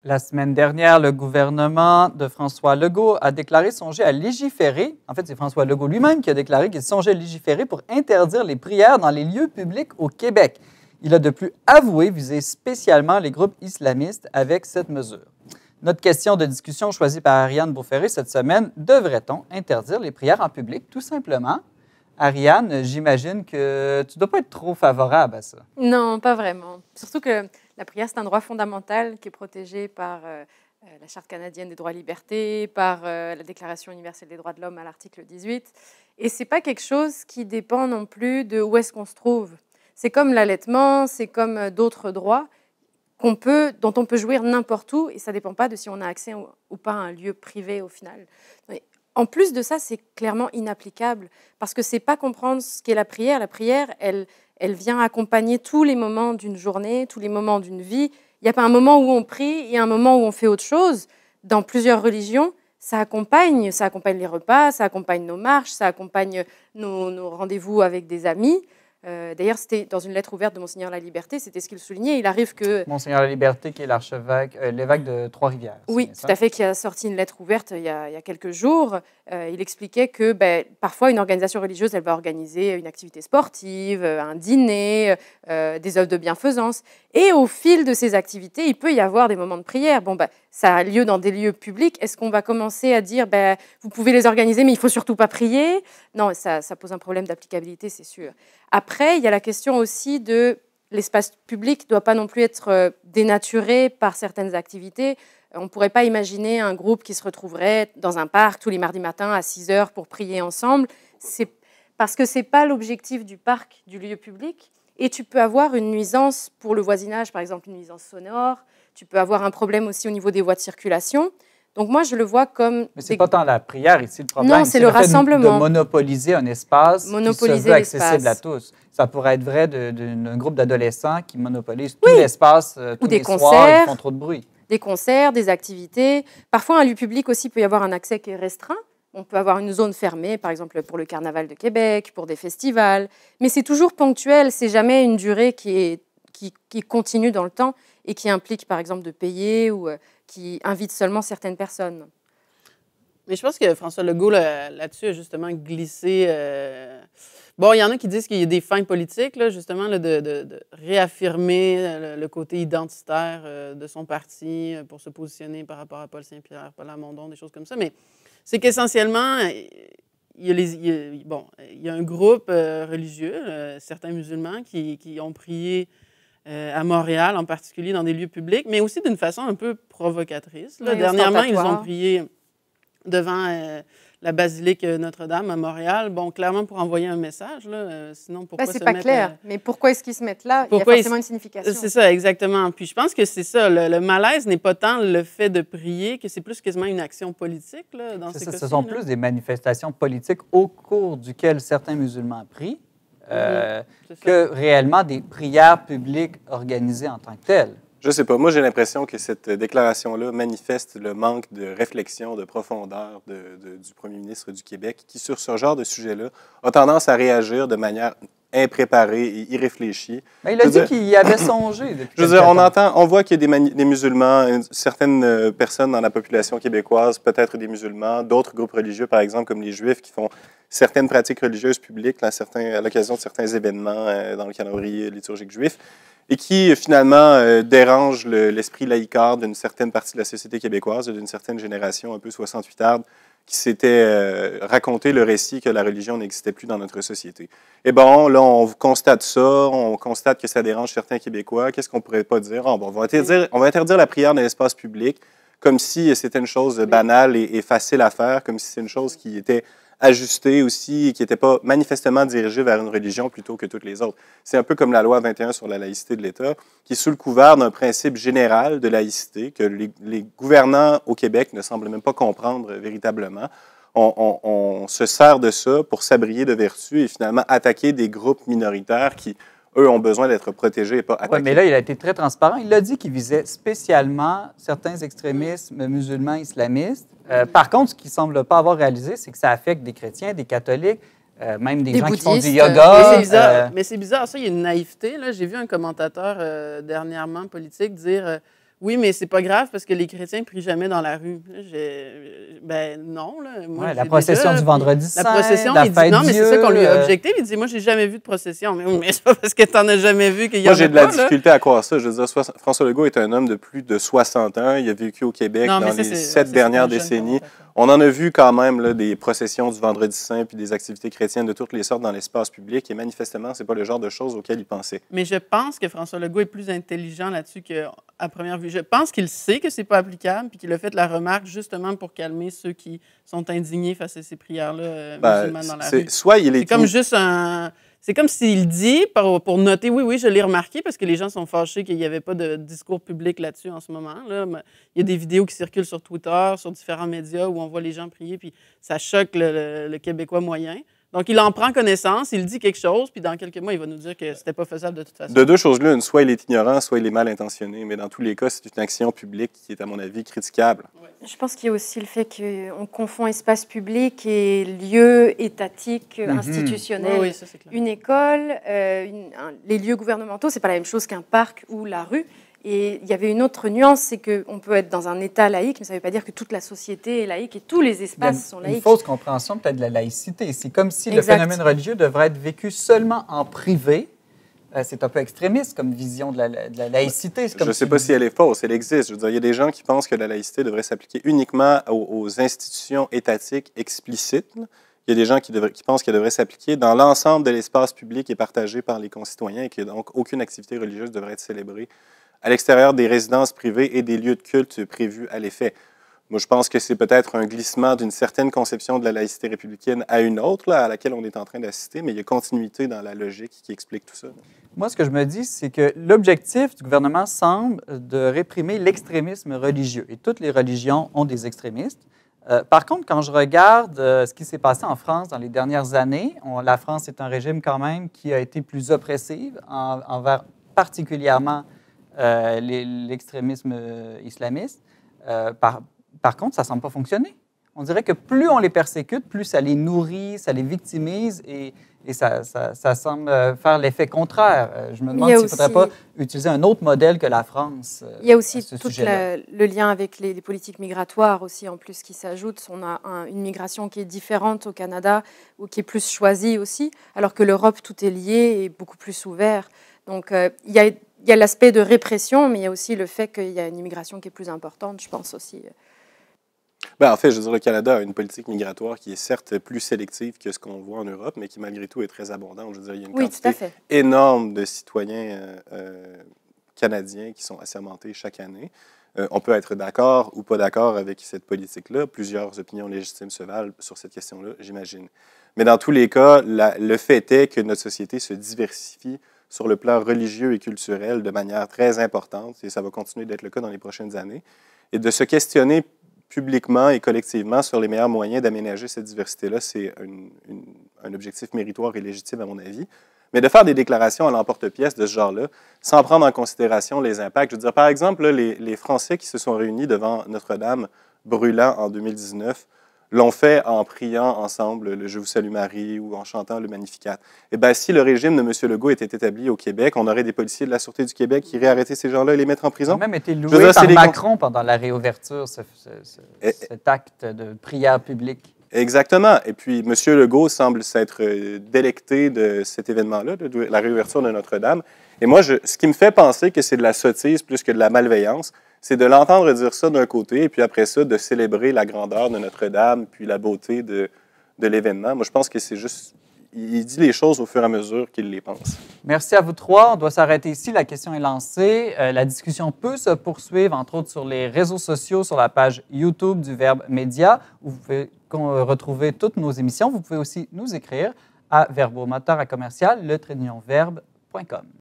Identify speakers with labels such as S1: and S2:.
S1: La semaine dernière, le gouvernement de François Legault a déclaré songer à légiférer. En fait, c'est François Legault lui-même qui a déclaré qu'il songeait à légiférer pour interdire les prières dans les lieux publics au Québec. Il a de plus avoué viser spécialement les groupes islamistes avec cette mesure. Notre question de discussion choisie par Ariane Beauferré cette semaine, devrait-on interdire les prières en public, tout simplement? Ariane, j'imagine que tu ne dois pas être trop favorable à ça.
S2: Non, pas vraiment. Surtout que la prière, c'est un droit fondamental qui est protégé par la Charte canadienne des droits et libertés, par la Déclaration universelle des droits de l'homme à l'article 18. Et ce n'est pas quelque chose qui dépend non plus de où est-ce qu'on se trouve. C'est comme l'allaitement, c'est comme d'autres droits dont on peut jouir n'importe où, et ça ne dépend pas de si on a accès ou pas à un lieu privé au final. En plus de ça, c'est clairement inapplicable, parce que ce n'est pas comprendre ce qu'est la prière. La prière, elle vient accompagner tous les moments d'une journée, tous les moments d'une vie. Il n'y a pas un moment où on prie, il y a un moment où on fait autre chose. Dans plusieurs religions, ça accompagne les repas, ça accompagne nos marches, ça accompagne nos rendez-vous avec des amis. D'ailleurs, c'était dans une lettre ouverte de Monseigneur La Liberté, c'était ce qu'il soulignait. Il arrive que...
S1: Monseigneur La Liberté, qui est l'archevêque, l'évêque de Trois-Rivières.
S2: Oui, tout à fait, qui a sorti une lettre ouverte il y a quelques jours. Il expliquait que parfois, une organisation religieuse, elle va organiser une activité sportive, un dîner, des œuvres de bienfaisance. Et au fil de ces activités, il peut y avoir des moments de prière. Ça a lieu dans des lieux publics. Est-ce qu'on va commencer à dire, vous pouvez les organiser, mais il ne faut surtout pas prier? Non, ça pose un problème d'applicabilité, c'est sûr. Après, il y a la question aussi de l'espace public ne doit pas non plus être dénaturé par certaines activités. On ne pourrait pas imaginer un groupe qui se retrouverait dans un parc tous les mardis matins à 6 heures pour prier ensemble. C'est parce que ce n'est pas l'objectif du parc, du lieu public. Et tu peux avoir une nuisance pour le voisinage, par exemple une nuisance sonore. Tu peux avoir un problème aussi au niveau des voies de circulation. Donc moi, je le vois comme...
S1: Mais ce n'est pas tant la prière ici le problème.
S2: Non, c'est le rassemblement.
S1: De monopoliser un espace qui se veut accessible à tous. Ça pourrait être vrai d'un groupe d'adolescents qui monopolisent tout l'espace tous les soirs, ils font trop de bruit.
S2: Des concerts, des activités. Parfois, un lieu public aussi peut y avoir un accès qui est restreint. On peut avoir une zone fermée, par exemple pour le Carnaval de Québec, pour des festivals. Mais c'est toujours ponctuel, c'est jamais une durée qui continue dans le temps et qui implique, par exemple, de payer ou qui invite seulement certaines personnes.
S3: Mais je pense que François Legault, là-dessus, a justement glissé... Bon, il y en a qui disent qu'il y a des fins politiques, là, justement, là, de réaffirmer le côté identitaire de son parti pour se positionner par rapport à Paul Saint-Pierre, Paul Lamondon, des choses comme ça. Mais c'est qu'essentiellement, il y a un groupe religieux, certains musulmans, qui ont prié à Montréal, en particulier dans des lieux publics, mais aussi d'une façon un peu provocatrice. Là.
S2: Oui,
S3: dernièrement, ils ont prié devant la basilique Notre-Dame à Montréal. Bon, clairement pour envoyer un message. Là. Sinon, pourquoi
S2: c'est pas clair. Mais pourquoi est-ce qu'ils se mettent là?
S3: Pourquoi
S2: il y a forcément une signification.
S3: C'est ça, exactement. Puis je pense que c'est ça. Le malaise n'est pas tant le fait de prier, que c'est plus quasiment une action politique là, dans ces cas-ci.
S1: Ce sont plus des manifestations politiques au cours duquel certains musulmans prient que réellement des prières publiques organisées en tant que telles.
S4: Je ne sais pas. Moi, j'ai l'impression que cette déclaration-là manifeste le manque de réflexion, de profondeur du premier ministre du Québec, qui, sur ce genre de sujet-là, a tendance à réagir de manière impréparée et irréfléchie.
S1: Mais il a dit qu'il y avait songé depuis
S4: Je veux dire, on voit qu'il y a des musulmans, certaines personnes dans la population québécoise, peut-être des musulmans, d'autres groupes religieux, par exemple, comme les Juifs, qui font certaines pratiques religieuses publiques à l'occasion de certains événements dans le calendrier liturgique juif, et qui, finalement, dérange l'esprit laïcard d'une certaine partie de la société québécoise, d'une certaine génération un peu 68arde, qui s'était raconté le récit que la religion n'existait plus dans notre société. Et bon, là, on constate ça, on constate que ça dérange certains Québécois. Qu'est-ce qu'on pourrait pas dire? On va interdire la prière dans l'espace public, comme si c'était une chose banale et facile à faire, comme si c'est une chose qui était ajustée aussi et qui n'était pas manifestement dirigée vers une religion plutôt que toutes les autres. C'est un peu comme la loi 21 sur la laïcité de l'État, qui est sous le couvert d'un principe général de laïcité que les gouvernants au Québec ne semblent même pas comprendre véritablement. On se sert de ça pour s'abrier de vertu et finalement attaquer des groupes minoritaires qui, eux, ont besoin d'être protégés et pas attaqués.
S1: Oui, mais là, il a été très transparent. Il a dit qu'il visait spécialement certains extrémismes musulmans islamistes. Par contre, ce qu'il ne semble pas avoir réalisé, c'est que ça affecte des chrétiens, des catholiques, même des gens qui font du yoga.
S3: Mais c'est bizarre, ça, il y a une naïveté. J'ai vu un commentateur dernièrement politique dire Oui, mais c'est pas grave parce que les chrétiens prient jamais dans la rue. Ben non. Là. Moi,
S1: la procession du vendredi saint,
S3: la procession,
S1: la
S3: il
S1: fête
S3: dit non, mais c'est ça qu'on lui
S1: Dieu,
S3: a objecté. Il dit, moi, j'ai jamais vu de procession. Mais c'est pas parce que t'en as jamais vu qu'il y en a
S4: Moi, j'ai de
S3: pas,
S4: la difficulté à croire ça. Je veux dire, François Legault est un homme de plus de 60 ans. Il a vécu au Québec dans les 7 dernières décennies. On en a vu quand même là, des processions du Vendredi saint puis des activités chrétiennes de toutes les sortes dans l'espace public. Et manifestement, ce n'est pas le genre de choses auxquelles il pensait.
S3: Mais je pense que François Legault est plus intelligent là-dessus qu'à première vue. Je pense qu'il sait que ce n'est pas applicable puis qu'il a fait la remarque justement pour calmer ceux qui sont indignés face à ces prières-là musulmanes dans la rue.
S4: C'est
S3: comme juste un... C'est comme s'il dit, pour noter, oui, je l'ai remarqué, parce que les gens sont fâchés qu'il n'y avait pas de discours public là-dessus en ce moment. Là. Il y a des vidéos qui circulent sur Twitter, sur différents médias, où on voit les gens prier, puis ça choque le Québécois moyen. Donc, il en prend connaissance, il dit quelque chose, puis dans quelques mois, il va nous dire que c'était pas faisable de toute façon.
S4: De deux choses l'une, soit il est ignorant, soit il est mal intentionné. Mais dans tous les cas, c'est une action publique qui est, à mon avis, critiquable.
S2: Je pense qu'il y a aussi le fait qu'on confond espace public et lieu étatique, institutionnel.
S3: Oui, ça, c'est clair.
S2: Une école, les lieux gouvernementaux, c'est pas la même chose qu'un parc ou la rue. Et il y avait une autre nuance, c'est qu'on peut être dans un État laïque, mais ça ne veut pas dire que toute la société est laïque et tous les espaces sont laïques.
S1: Une fausse compréhension peut-être de la laïcité. C'est comme si le phénomène religieux devrait être vécu seulement en privé. C'est un peu extrémiste comme vision de la laïcité.
S4: Je ne sais pas si elle est fausse, elle existe. Je veux dire, il y a des gens qui pensent que la laïcité devrait s'appliquer uniquement aux institutions étatiques explicites. Il y a des gens qui pensent qu'elle devrait s'appliquer dans l'ensemble de l'espace public et partagé par les concitoyens et que donc aucune activité religieuse devrait être célébrée à l'extérieur des résidences privées et des lieux de culte prévus à l'effet. Moi, je pense que c'est peut-être un glissement d'une certaine conception de la laïcité républicaine à une autre, là, à laquelle on est en train d'assister, mais il y a continuité dans la logique qui explique tout ça.
S1: Moi, ce que je me dis, c'est que l'objectif du gouvernement semble de réprimer l'extrémisme religieux. Et toutes les religions ont des extrémistes. Par contre, quand je regarde ce qui s'est passé en France dans les dernières années, la France est un régime quand même qui a été plus oppressif envers particulièrement l'extrémisme islamiste. Par contre, ça ne semble pas fonctionner. On dirait que plus on les persécute, plus ça les nourrit, ça les victimise et ça semble faire l'effet contraire. Je me demande s'il ne faudrait pas utiliser un autre modèle que la France.
S2: Il y a aussi tout le lien avec les politiques migratoires aussi en plus qui s'ajoutent. On a une migration qui est différente au Canada ou qui est plus choisie aussi, alors que l'Europe, tout est lié et beaucoup plus ouvert. Donc, il y a l'aspect de répression, mais il y a aussi le fait qu'il y a une immigration qui est plus importante, je pense aussi.
S4: Bien, en fait, je veux dire, le Canada a une politique migratoire qui est certes plus sélective que ce qu'on voit en Europe, mais qui malgré tout est très abondante. Je veux dire, il y a une quantité énorme de citoyens canadiens qui sont assermentés chaque année. On peut être d'accord ou pas d'accord avec cette politique-là. Plusieurs opinions légitimes se valent sur cette question-là, j'imagine. Mais dans tous les cas, le fait est que notre société se diversifie sur le plan religieux et culturel de manière très importante, et ça va continuer d'être le cas dans les prochaines années, et de se questionner publiquement et collectivement sur les meilleurs moyens d'aménager cette diversité-là, c'est un objectif méritoire et légitime à mon avis. Mais de faire des déclarations à l'emporte-pièce de ce genre-là, sans prendre en considération les impacts. Je veux dire, par exemple, là, les Français qui se sont réunis devant Notre-Dame brûlant en 2019 l'ont fait en priant ensemble le « Je vous salue Marie » ou en chantant le Magnificat. Eh bien, si le régime de M. Legault était établi au Québec, on aurait des policiers de la Sûreté du Québec qui iraient arrêter ces gens-là et les mettre en prison.
S1: Ça a même été loué par Macron pendant la réouverture, cet acte de prière publique.
S4: Exactement. Et puis, M. Legault semble s'être délecté de cet événement-là, de la réouverture de Notre-Dame. Et moi, ce qui me fait penser que c'est de la sottise plus que de la malveillance, c'est de l'entendre dire ça d'un côté, et puis après ça, de célébrer la grandeur de Notre-Dame, puis la beauté de l'événement. Moi, je pense que c'est juste... Il dit les choses au fur et à mesure qu'il les pense.
S1: Merci à vous trois. On doit s'arrêter ici. La question est lancée. La discussion peut se poursuivre, entre autres, sur les réseaux sociaux, sur la page YouTube du Verbe Média, où vous pouvez retrouver toutes nos émissions. Vous pouvez aussi nous écrire à verbomoteur@le-verbe.com.